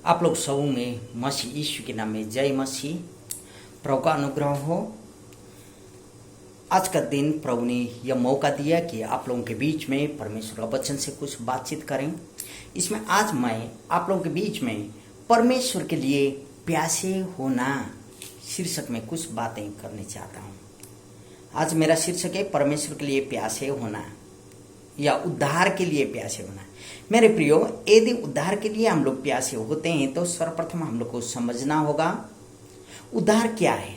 आप लोग सब में मसीह यीशु के नाम में जय मसीह। प्रभु का अनुग्रह हो। आज का दिन प्रभु ने यह मौका दिया कि आप लोगों के बीच में परमेश्वर का वचन से कुछ बातचीत करें। इसमें आज मैं आप लोगों के बीच में परमेश्वर के लिए प्यासे होना शीर्षक में कुछ बातें करने चाहता हूँ। आज मेरा शीर्षक है परमेश्वर के लिए प्यासे होना या उद्धार के लिए प्यासे होना। मेरे प्रियो, यदि उद्धार के लिए हम लोग प्यासे होते हैं तो सर्वप्रथम हम लोग को समझना होगा उद्धार क्या है।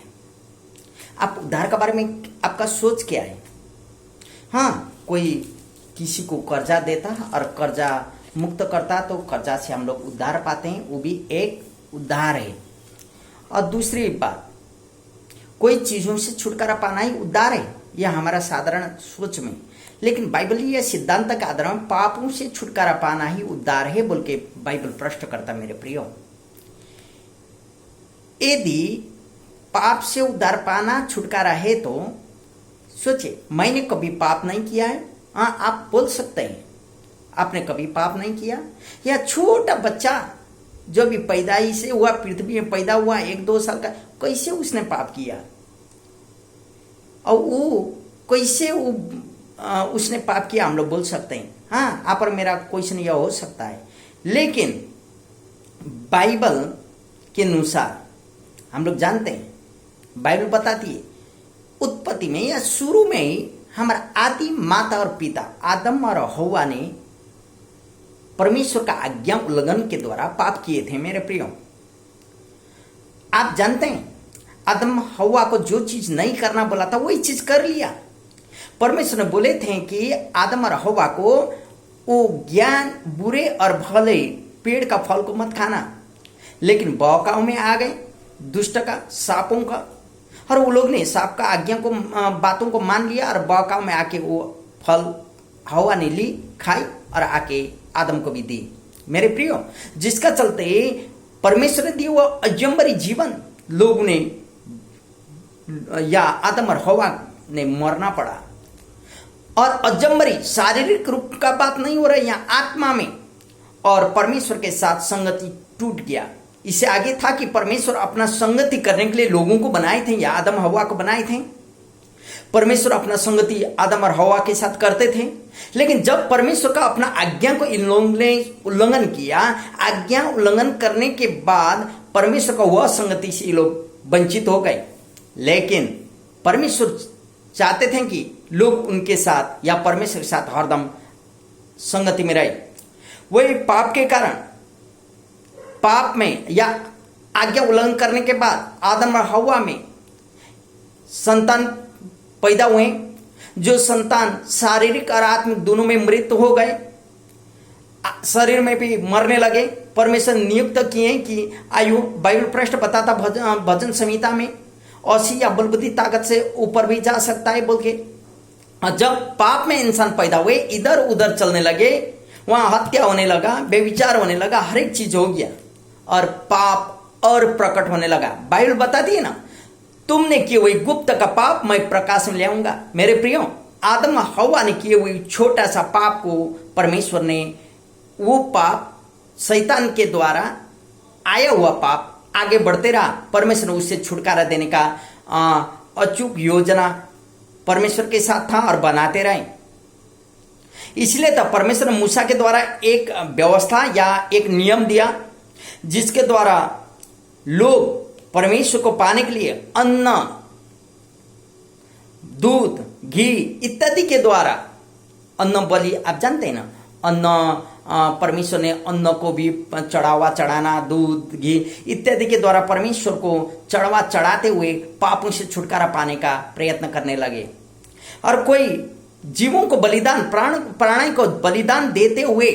आप उद्धार के बारे में आपका सोच क्या है? हाँ, कोई किसी को कर्जा देता और कर्जा मुक्त करता तो कर्जा से हम लोग उद्धार पाते हैं, वो भी एक उद्धार है। और दूसरी बात, कोई चीजों से छुटकारा पाना ही उद्धार है, यह हमारा साधारण सोच में। लेकिन बाइबलीय सिद्धांत के आधार में पापों से छुटकारा पाना ही उद्धार है बोल के बाइबल प्रश्न करता। मेरे प्रियो, यदि पाप से उद्धार पाना छुटकारा है तो सोचिए, मैंने कभी पाप नहीं किया है। हाँ, आप बोल सकते हैं आपने कभी पाप नहीं किया। या छोटा बच्चा जो भी पैदाइश से हुआ, पृथ्वी में पैदा हुआ 1-2 साल का, कैसे उसने पाप किया और वो कैसे उसने पाप किया, हम लोग बोल सकते हैं। हाँ, आप पर मेरा क्वेश्चन यह हो सकता है। लेकिन बाइबल के अनुसार हम लोग जानते हैं, बाइबल बताती है उत्पत्ति में या शुरू में ही हमारा आदि माता और पिता आदम और हव्वा ने परमेश्वर का आज्ञा उल्लंघन के द्वारा पाप किए थे। मेरे प्रियो, आप जानते हैं आदम हव्वा को जो चीज नहीं करना बोला था वही चीज कर लिया। परमेश्वर ने बोले थे कि आदम और हव्वा को वो ज्ञान बुरे और भले पेड़ का फल को मत खाना, लेकिन बहकाव में आ गए दुष्ट का, सांपों का, और वो लोग ने सांप का आज्ञा को बातों को मान लिया और बहकाव में आके वो फल हव्वा ने ली, खाई और आके आदम को भी दी। मेरे प्रियो, जिसका चलते परमेश्वर ने दिया वो अजंबरी जीवन लोगों ने या आदम और हव्वा ने मरना पड़ा। और अजंबरी शारीरिक रूप का बात नहीं हो रहा है, यहाँ आत्मा में और परमेश्वर के साथ संगति टूट गया। इससे आगे था कि परमेश्वर अपना संगति करने के लिए लोगों को बनाए थे या आदम हव्वा को बनाए थे। परमेश्वर अपना संगति आदम और हव्वा के साथ करते थे। लेकिन जब परमेश्वर का अपना आज्ञा को इन लोगों ने उल्लंघन किया, आज्ञा उल्लंघन करने के बाद परमेश्वर का वह संगति से ये लोग वंचित हो गए। लेकिन परमेश्वर चाहते थे कि लोग उनके साथ या परमेश्वर के साथ हरदम संगति में रहे। वही पाप के कारण, पाप में या आज्ञा उल्लंघन करने के बाद आदम और हव्वा में संतान पैदा हुए, जो संतान शारीरिक और आत्मिक दोनों में मृत हो गए, शरीर में भी मरने लगे। परमेश्वर नियुक्त किए कि आयु, बाइबल पृष्ठ बताता भजन संहिता में 80 या बलबुद्धि ताकत से ऊपर भी जा सकता है बोल के। और जब पाप में इंसान पैदा हुए, इधर उधर चलने लगे, वहां हत्या होने लगा, बेविचार होने लगा, हर एक चीज हो गया और पाप और प्रकट होने लगा। बाइबल बताती है ना, तुमने किए हुए गुप्त का पाप मैं प्रकाश में ले आऊंगा। मेरे प्रियो, आदम और हव्वा ने किए हुए छोटा सा पाप को परमेश्वर ने, वो पाप शैतान के द्वारा आया हुआ पाप आगे बढ़ते रहा। परमेश्वर ने उससे छुटकारा देने का अचूक योजना परमेश्वर के साथ था और बनाते रहे। इसलिए तो परमेश्वर ने मूसा के द्वारा एक व्यवस्था या एक नियम दिया, जिसके द्वारा लोग परमेश्वर को पाने के लिए अन्न, दूध, घी इत्यादि के द्वारा अन्न बलि, आप जानते हैं ना, अन्न परमेश्वर ने अन्न को भी चढ़ावा चढ़ाना, दूध, घी इत्यादि के द्वारा परमेश्वर को चढ़ावा चढ़ाते हुए पापों से छुटकारा पाने का प्रयत्न करने लगे। और कोई जीवों को बलिदान, प्राणी को बलिदान देते हुए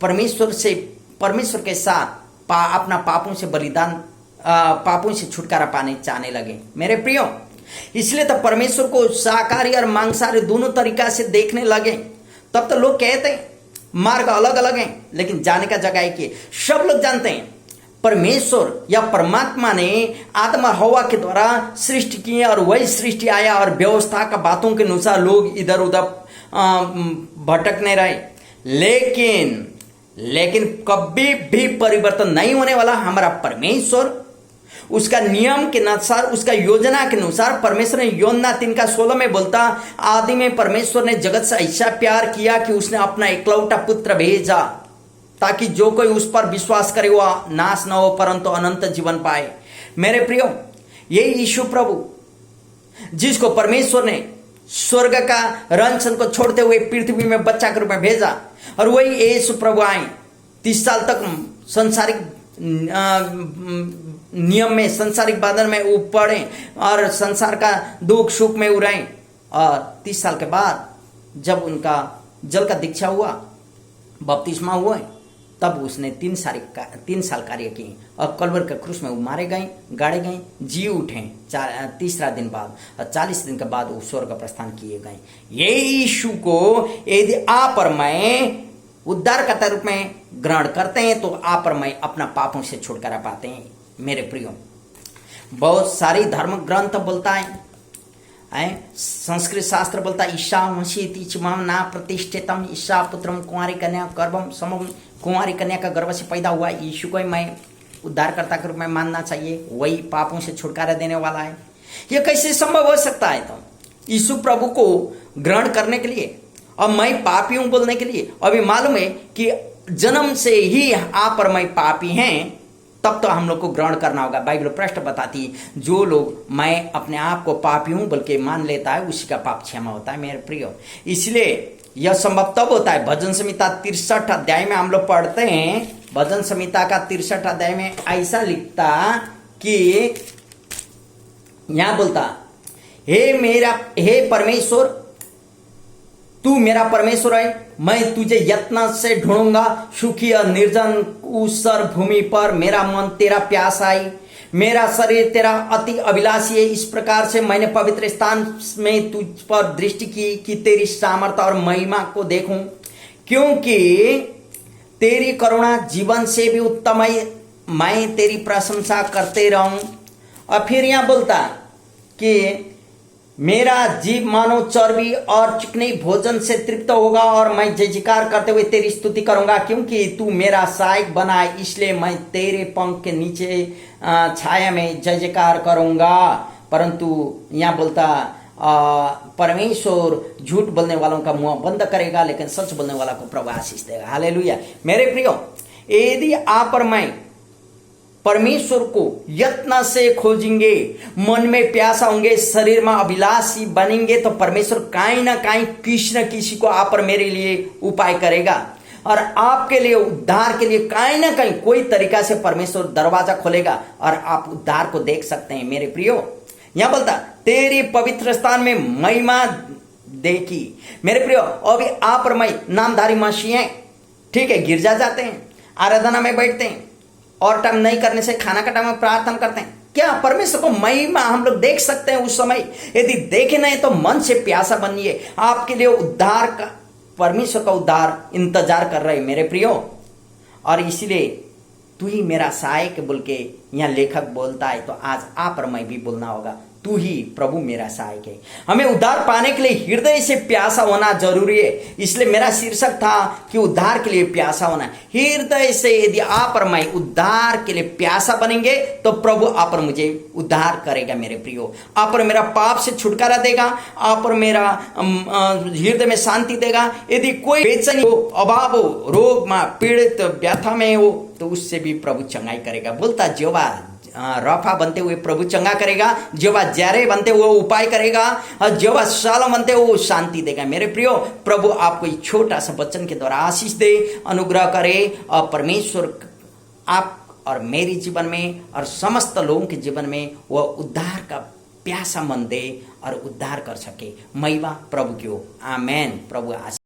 परमेश्वर के साथ अपना पापों से बलिदान, पापों से छुटकारा पाने चाहने लगे। मेरे प्रियो, इसलिए तो परमेश्वर को शाकाहारी और मांसाहारी दोनों तरीका से देखने लगे। तब तो लोग कहते हैं मार्ग अलग अलग हैं, लेकिन जाने का जगह एक ही। सब लोग जानते हैं परमेश्वर या परमात्मा ने आदम और हव्वा के द्वारा सृष्टि की और वही सृष्टि आया और व्यवस्था का बातों के अनुसार लोग इधर उधर भटकने रहे। लेकिन लेकिन कभी भी परिवर्तन नहीं होने वाला हमारा परमेश्वर। उसका नियम के अनुसार, उसका योजना के अनुसार परमेश्वर ने योना 3:16 में बोलता, आदि में परमेश्वर ने जगत से ऐसा प्यार किया कि उसने अपना इकलौता पुत्र भेजा ताकि जो कोई उस पर विश्वास करे वह नाश न हो परंतु अनंत जीवन पाए। मेरे प्रियो, ये यीशु प्रभु जिसको परमेश्वर ने स्वर्ग का रंग को छोड़ते हुए पृथ्वी में बच्चा के रूप में भेजा, और वही यीशु प्रभु आए 30 साल तक संसारिक नियम में, संसारिक बांधन में वो पड़े और संसार का दुख सुख में उड़ाए, और 30 साल के बाद जब उनका जल का दीक्षा हुआ, बपतिस्मा हुआ, तब उसने 3 साल कार्य किए और कलवर के क्रूस में वो मारे गए, गाड़े गए, जी उठे 3रा दिन बाद, और 40 दिन के बाद वो स्वर्ग प्रस्थान किए गए। ये यीशु को यदि आप और मैं उद्धारकर्ता रूप में ग्रहण करते हैं तो आप और मैं अपना पापों से छुटकारा पाते हैं। मेरे प्रियो, बहुत सारी धर्म ग्रंथ बोलता है, संस्कृत शास्त्र बोलता है, ईशा मसीह ना प्रतिष्ठितम ईशा पुत्रम कुंवारी कन्या गर्भम समम, कुंवारी कन्या का गर्भ से पैदा हुआ यीशु को मैं उद्धारकर्ता के रूप में मानना चाहिए, वही पापों से छुटकारा देने वाला है। यह कैसे संभव हो सकता है? तो यीशु प्रभु को ग्रहण करने के लिए और मैं पापी हूं बोलने के लिए, अभी मालूम है कि जन्म से ही आप और मैं पापी हैं, तब तो हम लोग को ग्रहण करना होगा। बाइबल प्रश्न बताती है, जो लोग मैं अपने आप को पापी हूं बल्कि मान लेता है उसी का पाप क्षमा होता है। मेरे प्रियो, इसलिए यह संभव तब होता है। भजन संहिता 63 अध्याय में हम लोग पढ़ते हैं, भजन संहिता का 63 अध्याय में ऐसा लिखता कि यहां बोलता, हे परमेश्वर, तू मेरा परमेश्वर है, मैं तुझे यत्न से ढूंढूंगा, सूखी और निर्जन ऊसर भूमि पर मेरा मन तेरा प्यासा है, मेरा शरीर तेरा अति अभिलाषी है। इस प्रकार से मैंने पवित्र स्थान में तुझ पर दृष्टि की कि तेरी सामर्थ्य और महिमा को देखूं, क्योंकि तेरी करुणा जीवन से भी उत्तम है, मैं तेरी प्रशंसा करते रहूं। और फिर यहां बोलता कि मेरा जीव मानो चर्बी और चिकनी भोजन से तृप्त होगा और मैं जय जयकार करते हुए तेरी स्तुति करूंगा, क्योंकि तू मेरा सहायक बना है, इसलिए मैं तेरे पंख के नीचे छाया में जय जयकार करूंगा। परंतु यहाँ बोलता परमेश्वर झूठ बोलने वालों का मुंह बंद करेगा, लेकिन सच बोलने वाला को प्रभु आशीष देगा। हालेलुया। मेरे प्रियो, यदि आप और मैं परमेश्वर को यत्न से खोजेंगे, मन में प्यासा होंगे, शरीर में अभिलाषी बनेंगे, तो परमेश्वर कहीं ना कहीं किसी न किसी को आप और मेरे लिए उपाय करेगा, और आपके लिए उद्धार के लिए कहीं ना कहीं कोई तरीका से परमेश्वर दरवाजा खोलेगा और आप उद्धार को देख सकते हैं। मेरे प्रियो, यहां बोलता तेरी पवित्र स्थान में महिमा देखी। मेरे प्रियो, अभी आप और मैं नामधारी मसीह हैं, ठीक है, गिरजा जाते हैं, आराधना में बैठते हैं, और टाइम नहीं करने से खाना का टाइम प्रार्थना करते हैं, क्या परमेश्वर को महिमा हम लोग देख सकते हैं उस समय? यदि देखे नहीं तो मन से प्यासा बनिए, आपके लिए उद्धार का, परमेश्वर का उद्धार इंतजार कर रहे मेरे प्रियो। और इसलिए तू ही मेरा सहायक बोल के यहाँ लेखक बोलता है, तो आज आप और मैं भी बोलना होगा, तू ही प्रभु मेरा सहायक है। हमें उद्धार पाने के लिए हृदय से प्यासा होना जरूरी है, इसलिए मेरा शीर्षक था कि उद्धार के लिए प्यासा होना। हृदय से यदि आप और मैं उद्धार के लिए प्यासा बनेंगे तो प्रभु आप और मुझे उद्धार करेगा। मेरे प्रियो, आप और मेरा पाप से छुटकारा देगा, आप और मेरा हृदय में शांति देगा। यदि कोई बेचैनी हो, अभाव हो, रोग में पीड़ित, व्यथा में हो, तो उससे भी प्रभु चंगाई करेगा। बोलता जेवा रफा बनते हुए प्रभु चंगा करेगा, जेवा जारे बनते हुए उपाय करेगा, और जेवा शालम बनते हुए शांति देगा। मेरे प्रियो, प्रभु आपको एक छोटा सा वचन के द्वारा आशीष दे, अनुग्रह करे, और परमेश्वर आप और मेरे जीवन में और समस्त लोगों के जीवन में वह उद्धार का प्यासा मन दे और उद्धार कर सके। महिमा प्रभु की हो। आमेन। प्रभु आशीष